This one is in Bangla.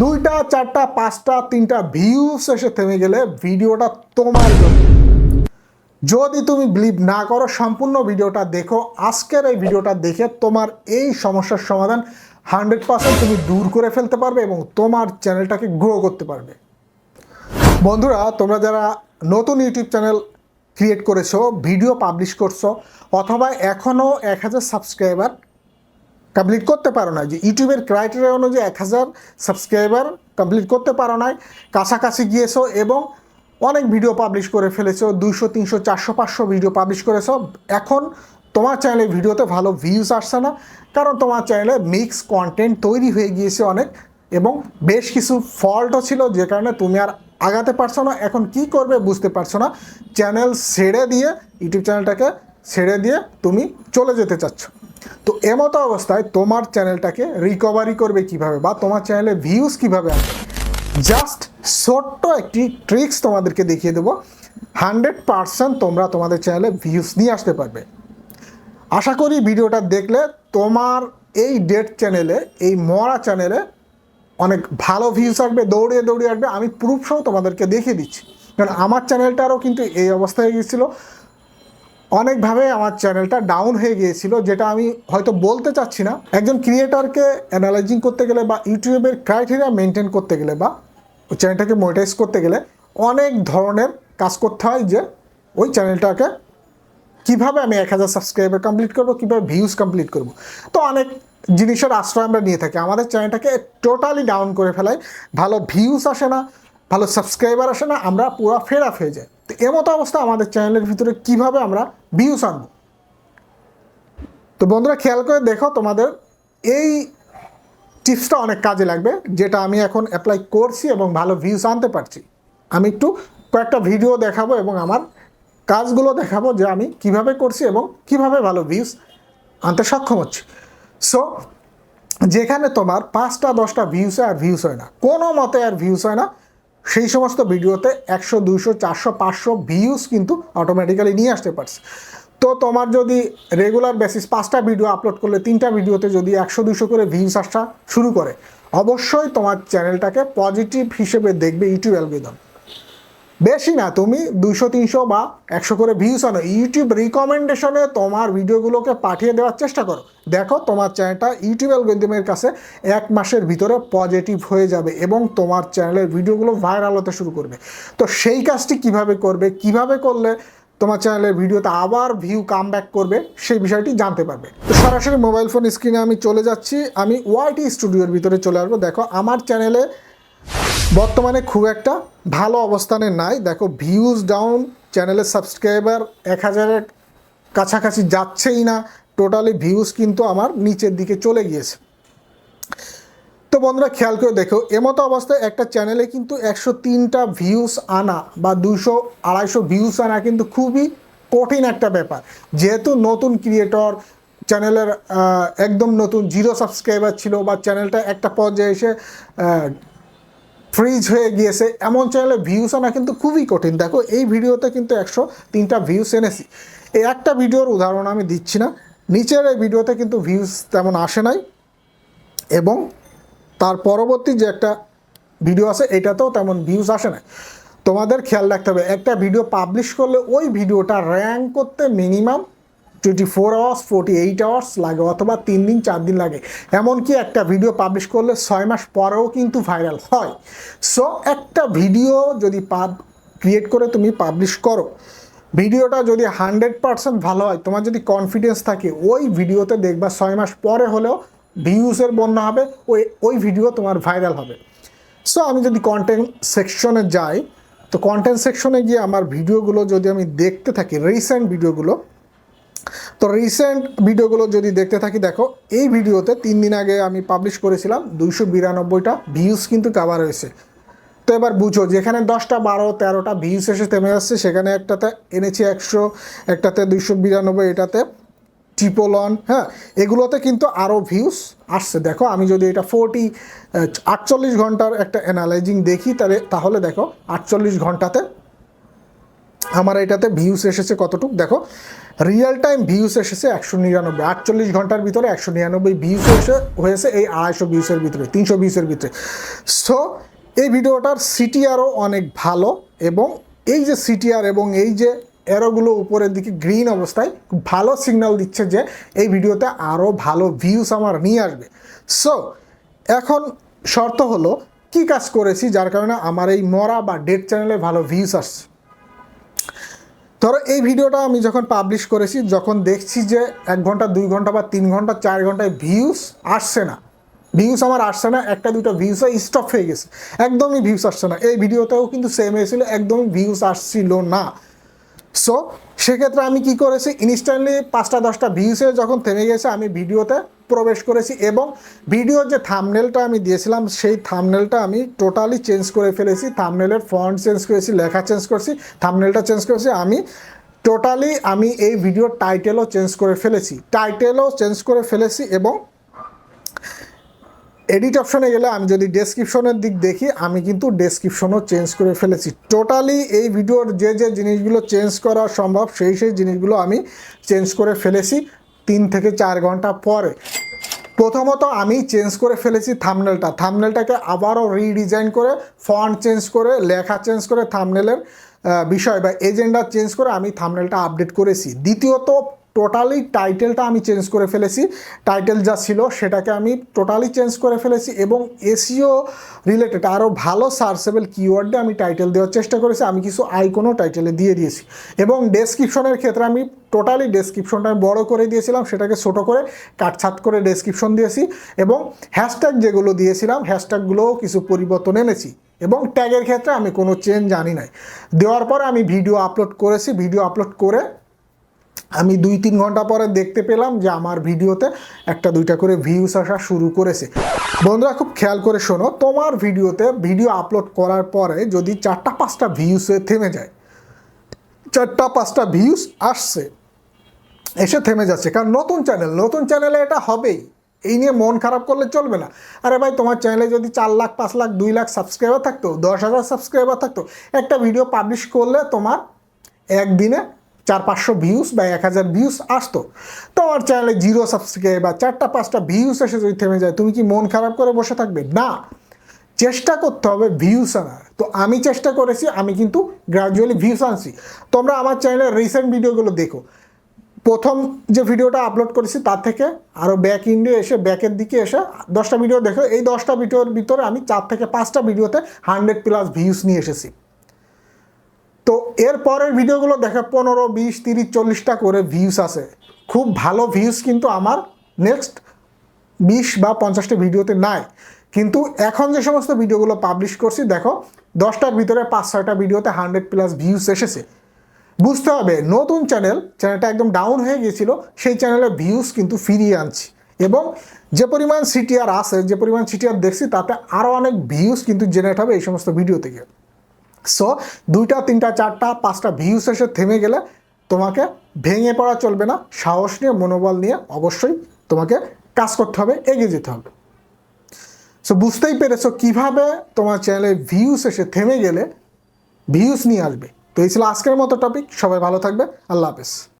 দুইটা চারটা পাঁচটা তিনটা ভিউস এসে থেমে গেলে ভিডিওটা তোমার জন্য। যদি তুমি বিলিভ না করো সম্পূর্ণ ভিডিওটা দেখো। আজকের এই ভিডিওটা দেখে তোমার এই সমস্যার সমাধান 100% তুমি দূর করে ফেলতে পারবে এবং তোমার চ্যানেলটাকে গ্রো করতে পারবে। বন্ধুরা, তোমরা যারা নতুন ইউটিউব চ্যানেল ক্রিয়েট করেছো, ভিডিও পাবলিশ করছো, অথবা এখনও 1000 সাবস্ক্রাইবার কমপ্লিট করতে পারো না, যে ইউটিউবের ক্রাইটেরিয়া অনুযায়ী 1000 সাবস্ক্রাইবার কমপ্লিট করতে পারো নাই, কাছাকাছি গিয়েছো এবং অনেক ভিডিও পাবলিশ করে ফেলেছো, 200 300 400 500 ভিডিও পাবলিশ করেছো। এখন তোমার চ্যানেলে ভিডিওতে ভালো ভিউজ আসছে না, কারণ তোমার চ্যানেলে মিক্স কন্টেন্ট তৈরি হয়ে গিয়েছে অনেক, এবং বেশ কিছু ফল্টও ছিল, যে কারণে তুমি আর আগাতে পারছো না। এখন কি করবে বুঝতে পারছো না, চ্যানেল ছেড়ে দিয়ে, ইউটিউব চ্যানেলটাকে ছেড়ে দিয়ে তুমি চলে যেতে চাচ্ছ। তো এমতো অবস্থায় তোমার চ্যানেলটাকে রিকভারি করবে কিভাবে, বা তোমার চ্যানেলে ভিউজ কিভাবে আসবে, জাস্ট ছোট্ট একটি ট্রিক্স তোমাদেরকে দেখিয়ে দেবো। 100% তোমরা তোমাদের চ্যানেলে ভিউজ নিয়ে আসতে পারবে। আশা করি ভিডিওটা দেখলে তোমার এই ডেড চ্যানেলে, এই মরা চ্যানেলে অনেক ভালো ভিউজ আসবে, দৌড়িয়ে দৌড়িয়ে আসবে। আমি প্রুফ সহ তোমাদেরকে দেখিয়ে দিচ্ছি, কারণ আমার চ্যানেলটারও কিন্তু এই অবস্থায় গিয়েছিলো। অনেকভাবে আমার চ্যানেলটা ডাউন হয়ে গিয়েছিল, যেটা আমি হয়তো বলতে চাচ্ছি না। একজন ক্রিয়েটরকে অ্যানালাইজিং করতে গেলে, বা ইউটিউবের ক্রাইটেরিয়া মেনটেন করতে গেলে, বা ওই চ্যানেলটাকে মনিটাইজ করতে গেলে অনেক ধরনের কাজ করতে হয়, যে ওই চ্যানেলটাকে কীভাবে আমি 1000 সাবস্ক্রাইবার কমপ্লিট করবো, কীভাবে ভিউজ কমপ্লিট করব। তো অনেক জিনিসের আশ্রয় আমরা নিয়ে থাকি, আমাদের চ্যানেলটাকে টোটালি ডাউন করে ফেলাই, ভালো ভিউজ আসে না, ভালো সাবস্ক্রাইবার আসে না, আমরা পুরো ফেড আপ হয়ে যাই। তো এমতো অবস্থা আমাদের চ্যানেলের ভিতরে কিভাবে আমরা ভিউজ আনবো। তো বন্ধুরা, খেয়াল করে দেখো, তোমাদের এই টিপসটা অনেক কাজে লাগবে, যেটা আমি এখন অ্যাপ্লাই করছি এবং ভালো ভিউজ আনতে পারছি। আমি একটু কয়েকটা ভিডিও দেখাবো এবং আমার কাজগুলো দেখাবো, যে আমি কিভাবে করছি এবং কিভাবে ভালো ভিউজ আনতে সক্ষম হচ্ছি। সো যেখানে তোমার 5টা 10টা ভিউসে আর ভিউস হয় না, কোনো মতে আর ভিউস হয় না, সেই সমস্ত ভিডিওতে 100 200 400 500 ভিউস কিন্তু অটোমেটিক্যালি নিয়ে আসতে পারছে। তো তোমার যদি রেগুলার বেসিস 5টা ভিডিও আপলোড করলে 3টা ভিডিওতে যদি 100 200 করে ভিউস আসা শুরু করে, অবশ্যই তোমার চ্যানেলটাকে পজিটিভ হিসেবে দেখবে ইউটিউব অ্যালগরিদম। বেশি না, তুমি 200 300 বা 100 করে ভিউস আনো, ইউটিউব রিকমেন্ডেশনে তোমার ভিডিওগুলোকে পাঠিয়ে দেওয়ার চেষ্টা করো। দেখো তোমার চ্যানেলটা ইউটিউব অ্যালগরিদমের কাছে 1 মাসের ভিতরে পজিটিভ হয়ে যাবে এবং তোমার চ্যানেলের ভিডিওগুলো ভাইরাল হতে শুরু করবে। তো সেই কাজটি কিভাবে করবে, কিভাবে করলে তোমার চ্যানেলের ভিডিওতে আবার ভিউ কাম ব্যাক করবে, সেই বিষয়টি জানতে পারবে। তো সরাসরি মোবাইল ফোন স্ক্রিনে আমি চলে যাচ্ছি, আমি ওয়াইটি স্টুডিওর ভিতরে চলে আসবো। দেখো আমার চ্যানেলে বর্তমানে খুব একটা ভালো অবস্থানে নাই। দেখো ভিউজ ডাউন, চ্যানেলের সাবস্ক্রাইবার 1000-এর কাছাকাছি যাচ্ছেই না, টোটালি ভিউজ কিন্তু আমার নিচের দিকে চলে গিয়েছে। তো বন্ধুরা, খেয়াল করে দেখো, এমতো অবস্থায় একটা চ্যানেলে কিন্তু 103টা ভিউজ আনা বা 200 250 ভিউজ আনা কিন্তু খুবই কঠিন একটা ব্যাপার। যেহেতু নতুন ক্রিয়েটর, চ্যানেলের একদম নতুন 0 সাবস্ক্রাইবার ছিল, বা চ্যানেলটা একটা পর্যায়ে এসে ফ্রিজ হয়ে গিয়েছে, এমন চ্যানেলে ভিউস আনা কিন্তু খুবই কঠিন। দেখো এই ভিডিওতে কিন্তু 103টা ভিউস এনেছি। এই একটা ভিডিওর উদাহরণ আমি দিচ্ছি না, নিচের এই ভিডিওতে কিন্তু ভিউস তেমন আসে নাই, এবং তার পরবর্তী যে একটা ভিডিও আছে এটাতেও তেমন ভিউস আসে না। তোমাদের খেয়াল রাখতে হবে, একটা ভিডিও পাবলিশ করলে ওই ভিডিওটা র্যাঙ্ক করতে মিনিমাম 24 আওয়ার্স 48 আওয়ার্স লাগে, অথবা 3 দিন 4 দিন লাগে। এমনকি একটা ভিডিও পাবলিশ করলে 6 মাস পরেও কিন্তু ভাইরাল হয়। সো একটা ভিডিও যদি ক্রিয়েট করে তুমি পাবলিশ করো, ভিডিওটা যদি 100% ভালো হয়, তোমার যদি কনফিডেন্স থাকে, ওই ভিডিওতে দেখবা 6 মাস পরে হলেও ভিউসের বন্যা হবে, ওই ভিডিও তোমার ভাইরাল হবে। সো আমি যদি কন্টেন্ট সেকশনে যাই, তো কন্টেন্ট সেকশনে গিয়ে আমার ভিডিওগুলো যদি আমি দেখতে থাকি, রিসেন্ট ভিডিওগুলো, তো রিসেন্ট ভিডিওগুলো যদি দেখতে থাকি, দেখো এই ভিডিওতে 3 দিন আগে আমি পাবলিশ করেছিলাম, 292টা ভিউজ কিন্তু কভার হয়েছে। তো এবার বুঝো, যেখানে 10টা 12 13টা ভিউজ এসে থেমে যাচ্ছে, সেখানে একটাতে এনেছি 100, একটাতে 292, এটাতে 111, হ্যাঁ, এগুলোতে কিন্তু আরও ভিউজ আসছে। দেখো আমি যদি এটা 48 ঘন্টার একটা অ্যানালাইজিং দেখি, তাহলে দেখো 48 ঘন্টাতে আমার এটাতে ভিউস এসেছে কতটুকু। দেখো রিয়েল টাইম ভিউস এসেছে 199, 48 ঘন্টার ভিতরে 199 ভিউস হয়েছে এই 250 ভিউসের ভিতরে, 300 ভিউসের ভিতরে। সো এই ভিডিওটার সিটিআরও অনেক ভালো, এবং এই যে সিটিআর এবং এই যে এরোগুলো উপরের দিকে গ্রিন অবস্থায় খুব ভালো সিগন্যাল দিচ্ছে যে এই ভিডিওতে আরও ভালো ভিউস আমার নিয়ে আসবে। সো এখন শর্ত হলো কি কাজ করেছি যার কারণে আমার এই মরা বা ডেড চ্যানেলে ভালো ভিউস আসছে। ধরো এই ভিডিওটা আমি যখন পাবলিশ করেছি, যখন দেখছি যে 1 ঘন্টা 2 ঘন্টা বা 3 ঘন্টা 4 ঘন্টায় ভিউস আসছে না, ভিউস আমার আসছে না, একটা দুটো ভিউসে স্টপ হয়ে গেছে, একদমই ভিউস আসছে না। এই ভিডিওতেও কিন্তু সেম হয়েছিল, একদমই ভিউস আসছিল না। সো সেক্ষেত্রে আমি কি করেছি, ইনস্ট্যান্টলি 5টা 10টা ভিউসে যখন থেমে গেছে আমি ভিডিওতে প্রবেশ করেছি, এবং ভিডিওর যে থাম্বনেলটা আমি দিয়েছিলাম সেই থাম্বনেলটা আমি টোটালি চেঞ্জ করে ফেলেছি। থাম্বনেলের ফন্ট চেঞ্জ করেছি, লেখা চেঞ্জ করেছি, থাম্বনেলটা চেঞ্জ করেছি, আমি এই ভিডিওর টাইটেলও চেঞ্জ করে ফেলেছি, এবং এডিট অপশনে গেলে আমি যদি ডেসক্রিপশনের দিক দেখি, আমি কিন্তু ডেসক্রিপশনও চেঞ্জ করে ফেলেছি। টোটালি এই ভিডিওর যে যে জিনিসগুলো চেঞ্জ করা সম্ভব সেই জিনিসগুলো আমি চেঞ্জ করে ফেলেছি 3 থেকে 4 ঘন্টা পরে। প্রথমত আমি চেঞ্জ করে ফেলেছি থাম্বনেলটাকে আবারও রিডিজাইন করে, ফন্ট চেঞ্জ করে, লেখা চেঞ্জ করে, থাম্বনেলের বিষয় বা এজেন্ডা চেঞ্জ করে আমি থাম্বনেলটা আপডেট করেছি। দ্বিতীয়ত টোটালি টাইটেলটা আমি চেঞ্জ করে ফেলেছি, টাইটেল যা ছিল সেটাকে আমি টোটালি চেঞ্জ করে ফেলেছি, এবং এসইও রিলেটেড আরও ভালো সার্চেবল কিওয়ার্ডে আমি টাইটেল দেওয়ার চেষ্টা করেছি। আমি কিছু আইকনও টাইটেলে দিয়ে দিয়েছি, এবং ডেসক্রিপশনের ক্ষেত্রে আমি টোটালি ডেসক্রিপশনটা আমি বড়ো করে দিয়েছিলাম, সেটাকে ছোটো করে কাটছাট করে ডেসক্রিপশন দিয়েছি, এবং হ্যাশট্যাগ যেগুলো দিয়েছিলাম হ্যাশট্যাগুলোও কিছু পরিবর্তন এনেছি, এবং ট্যাগের ক্ষেত্রে আমি কোনো চেঞ্জ জানি নাই। দেওয়ার পর আমি ভিডিও আপলোড করেছি, ভিডিও আপলোড করে আমি 2-3 ঘন্টা পরে দেখতে পেলাম যে আমার ভিডিওতে 1-2টা করে ভিউস আসা শুরু করেছে। বন্ধুরা খুব খেয়াল করে শোনো, তোমার ভিডিওতে ভিডিও আপলোড করার পরে যদি 4-5টা ভিউসে থেমে যায়, 4-5টা ভিউস আসছে এসে থেমে যাচ্ছে, কারণ নতুন চ্যানেলে এটা হবেই, এই নিয়ে মন খারাপ করলে চলবে না। আরে ভাই, তোমার চ্যানেলে যদি 4 লাখ 5 লাখ 2 লাখ সাবস্ক্রাইবার থাকতো, 10,000 সাবস্ক্রাইবার থাকতো, একটা ভিডিও পাবলিশ করলে তোমার একদিনে 400-500 ভিউস বা 1000 ভিউস আসতো। তোমার চ্যানেলে 0 সাবস্ক্রাইবার, 4-5টা ভিউস এসে যদি থেমে যায়, তুমি কি মন খারাপ করে বসে থাকবে? না, চেষ্টা করতে হবে ভিউস আনার। তো আমি চেষ্টা করেছি, আমি কিন্তু গ্র্যাজুয়ালি ভিউস আনছি। তোমরা আমার চ্যানেলের রিসেন্ট ভিডিওগুলো দেখো, প্রথম যে ভিডিওটা আপলোড করেছি তার থেকে আরও ব্যাকের দিকে এসে 10টা ভিডিও দেখো, এই 10টা ভিডিওর ভিতরে আমি 4 থেকে 5টা ভিডিওতে 100+ ভিউস নিয়ে এসেছি। তো এর পরের ভিডিওগুলো দেখে 15, 20, 30, 40টা করে ভিউস আসে, খুব ভালো ভিউস কিন্তু আমার নেক্সট 20 বা 50টা ভিডিওতে নাই। কিন্তু এখন যে সমস্ত ভিডিওগুলো পাবলিশ করছি দেখো, 10টার ভিতরে 5-6টা ভিডিওতে 100+ ভিউস এসেছে। বুঝতে হবে নতুন চ্যানেলটা একদম ডাউন হয়ে গিয়েছিল, সেই চ্যানেলে ভিউস কিন্তু ফিরিয়ে আনছি, এবং যে পরিমাণ সিটিআর আছে, যে পরিমাণ সিটিআর দেখছি তাতে আরও অনেক ভিউস কিন্তু জেনারেট হবে এই সমস্ত ভিডিও থেকে। সো 2টা 3টা 4টা 5টা ভিউস এসে থেমে গেলে তোমাকে ভেঙে পড়া চলবে না, সাহস নিয়ে মনোবল নিয়ে অবশ্যই তোমাকে কাজ করতে হবে, এগিয়ে যেতে হবে। সো বুঝতেই পেরেছো কীভাবে তোমার চ্যানেলে ভিউস এসে থেমে গেলে ভিউস নিয়ে আসবে। তো এই ছিল আজকের মতো টপিক। সবাই ভালো থাকবে, আল্লাহ হাফেজ।